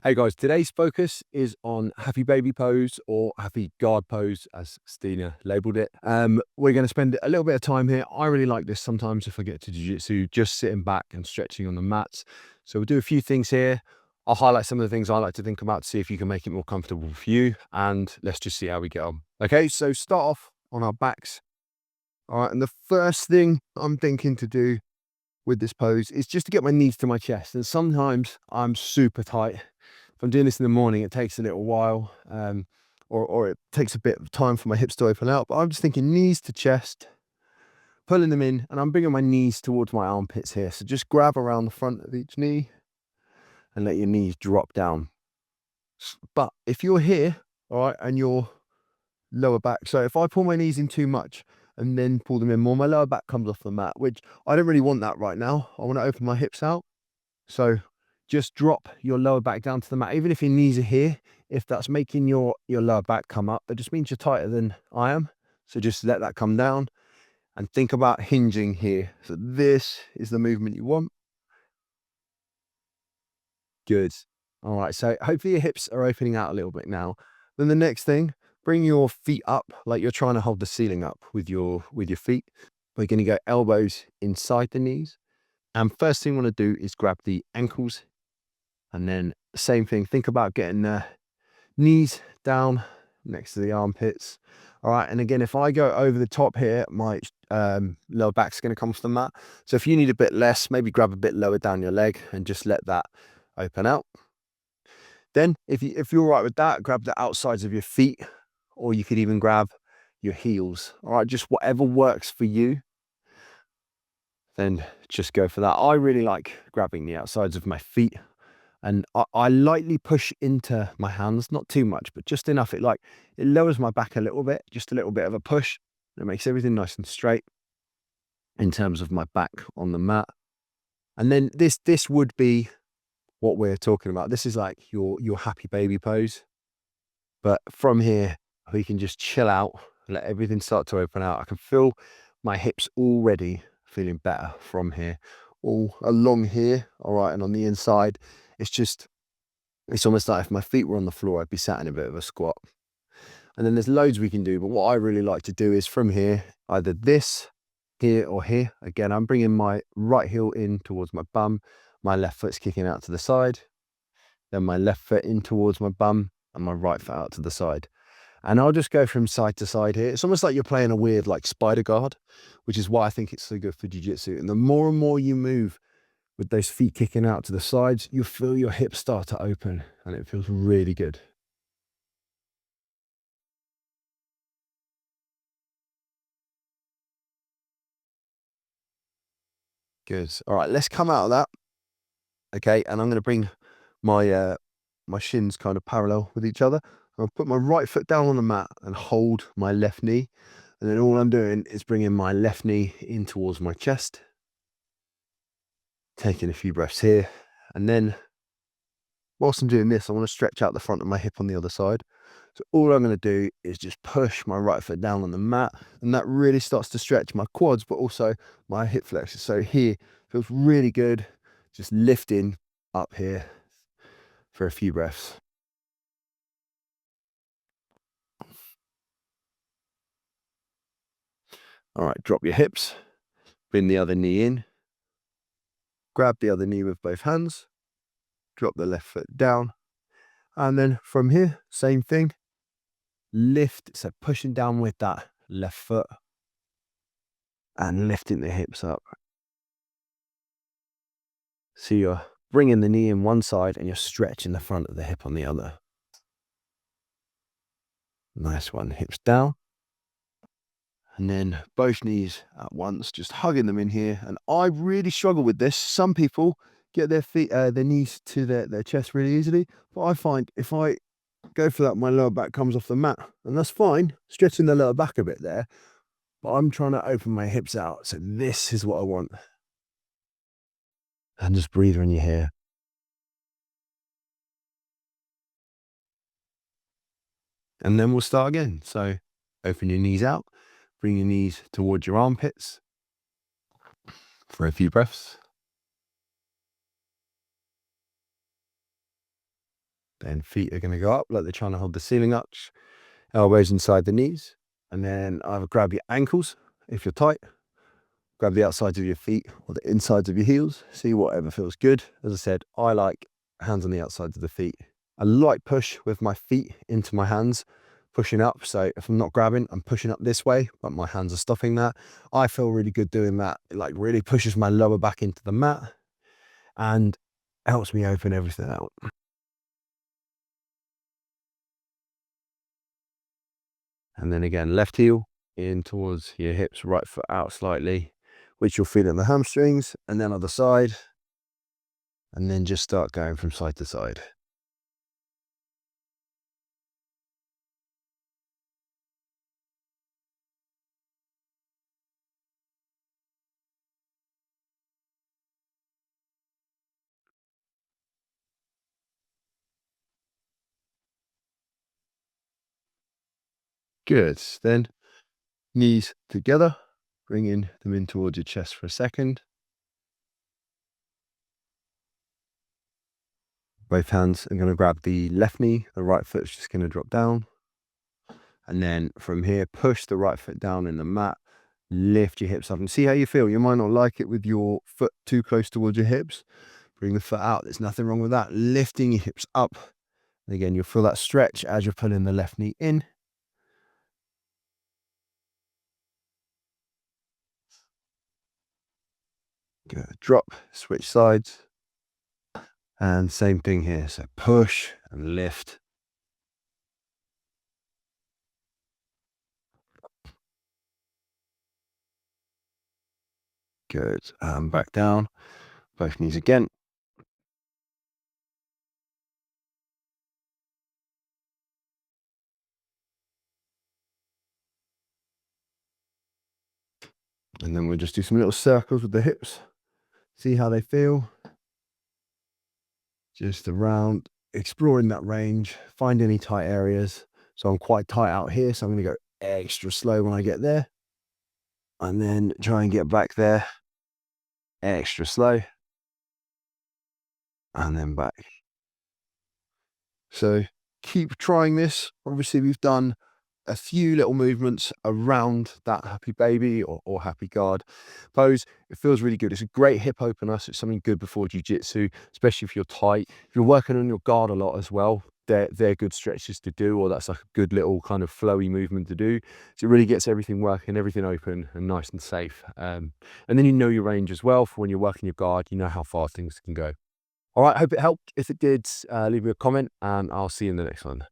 Hey guys, today's focus is on happy baby pose or happy guard pose, as Stina labeled it. We're going to spend a little bit of time here. I really like this sometimes if I get to jiu-jitsu, just sitting back and stretching on the mats. So we'll do a few things here. I'll highlight some of the things I like to think about to see if you can make it more comfortable for you. And let's just see how we get on. Okay, so start off on our backs. All right, and the first thing I'm thinking to do with this pose is just to get my knees to my chest. And sometimes I'm super tight. If I'm doing this in the morning, it takes a little while, or it takes a bit of time for my hips to open out. But I'm just thinking knees to chest, pulling them in, and I'm bringing my knees towards my armpits here. So just grab around the front of each knee and let your knees drop down. But if you're here, all right, and your lower back, so if I pull my knees in too much and then pull them in more, my lower back comes off the mat, which I don't really want that right now. I want to open my hips out. So just drop your lower back down to the mat, even if your knees are here. If that's making your lower back come up, that just means you're tighter than I am. So just let that come down and think about hinging here. So this is the movement you want. Good. All right, so hopefully your hips are opening out a little bit now. Then the next thing, bring your feet up like you're trying to hold the ceiling up with your feet. We're going to go elbows inside the knees. And first thing we want to do is grab the ankles. And then same thing, think about getting the knees down next to the armpits. All right, and again, if I go over the top here, my lower back's going to come off the mat. So if you need a bit less, maybe grab a bit lower down your leg and just let that open out. Then if you're all right with that, grab the outsides of your feet, or you could even grab your heels. All right, just whatever works for you, then just go for that. I really like grabbing the outsides of my feet. And I lightly push into my hands, not too much, but just enough. It lowers my back a little bit, just a little bit of a push. It makes everything nice and straight in terms of my back on the mat. And then this would be what we're talking about. This is like your happy baby pose. But from here, we can just chill out, let everything start to open out. I can feel my hips already feeling better from here, all along here. All right, and on the inside, it's almost like if my feet were on the floor, I'd be sat in a bit of a squat. And then there's loads we can do, but what I really like to do is from here, either this, here or here. Again, I'm bringing my right heel in towards my bum, my left foot's kicking out to the side, then my left foot in towards my bum and my right foot out to the side. And I'll just go from side to side here. It's almost like you're playing a weird like spider guard, which is why I think it's so good for jiu-jitsu. And the more and more you move with those feet kicking out to the sides, you feel your hips start to open and it feels really good. Good. All right, let's come out of that. Okay, and I'm going to bring my my shins kind of parallel with each other. I'll put my right foot down on the mat and hold my left knee. And then all I'm doing is bringing my left knee in towards my chest. Taking a few breaths here. And then whilst I'm doing this, I want to stretch out the front of my hip on the other side. So all I'm going to do is just push my right foot down on the mat, and that really starts to stretch my quads, but also my hip flexors. So here feels really good, just lifting up here for a few breaths. All right, drop your hips, bring the other knee in, grab the other knee with both hands, drop the left foot down, and then from here, same thing, lift, so pushing down with that left foot and lifting the hips up. So you're bringing the knee in one side and you're stretching the front of the hip on the other. Nice one, hips down. And then both knees at once, just hugging them in here. And I really struggle with this. Some people get their feet, their knees to their chest really easily. But I find if I go for that, my lower back comes off the mat. And that's fine, stretching the lower back a bit there. But I'm trying to open my hips out. So this is what I want. And just breathe when you're here. And then we'll start again. So open your knees out, bring your knees towards your armpits for a few breaths. Then feet are going to go up like they're trying to hold the ceiling up. Elbows inside the knees. And then either grab your ankles if you're tight. Grab the outsides of your feet or the insides of your heels. See whatever feels good. As I said, I like hands on the outsides of the feet. A light push with my feet into my hands, pushing up. So if I'm not grabbing, I'm pushing up this way, but my hands are stopping that. I feel really good doing that. It like really pushes my lower back into the mat and helps me open everything out. And then again, left heel in towards your hips, right foot out slightly, which you'll feel in the hamstrings, and then other side. And then just start going from side to side. Good. Then knees together, bringing them in towards your chest for a second. Both hands are going to grab the left knee, the right foot's just going to drop down. And then from here, push the right foot down in the mat, lift your hips up and see how you feel. You might not like it with your foot too close towards your hips. Bring the foot out. There's nothing wrong with that. Lifting your hips up. And again, you'll feel that stretch as you're pulling the left knee in. Good. Drop, switch sides. And same thing here. So push and lift. Good. And back down. Both knees again. And then we'll just do some little circles with the hips. See how they feel. Just around, exploring that range, find any tight areas. So I'm quite tight out here, so I'm going to go extra slow when I get there. And then try and get back there, extra slow. And then back. So keep trying this. Obviously, we've done a few little movements around that happy baby or happy guard pose. It feels really good. It's a great hip opener. So it's something good before jiu-jitsu, especially if you're tight. If you're working on your guard a lot as well, they're good stretches to do, or that's like a good little kind of flowy movement to do. So it really gets everything working, everything open and nice and safe. And then you know your range as well for when you're working your guard, you know how far things can go. All right, hope it helped. If it did, leave me a comment and I'll see you in the next one.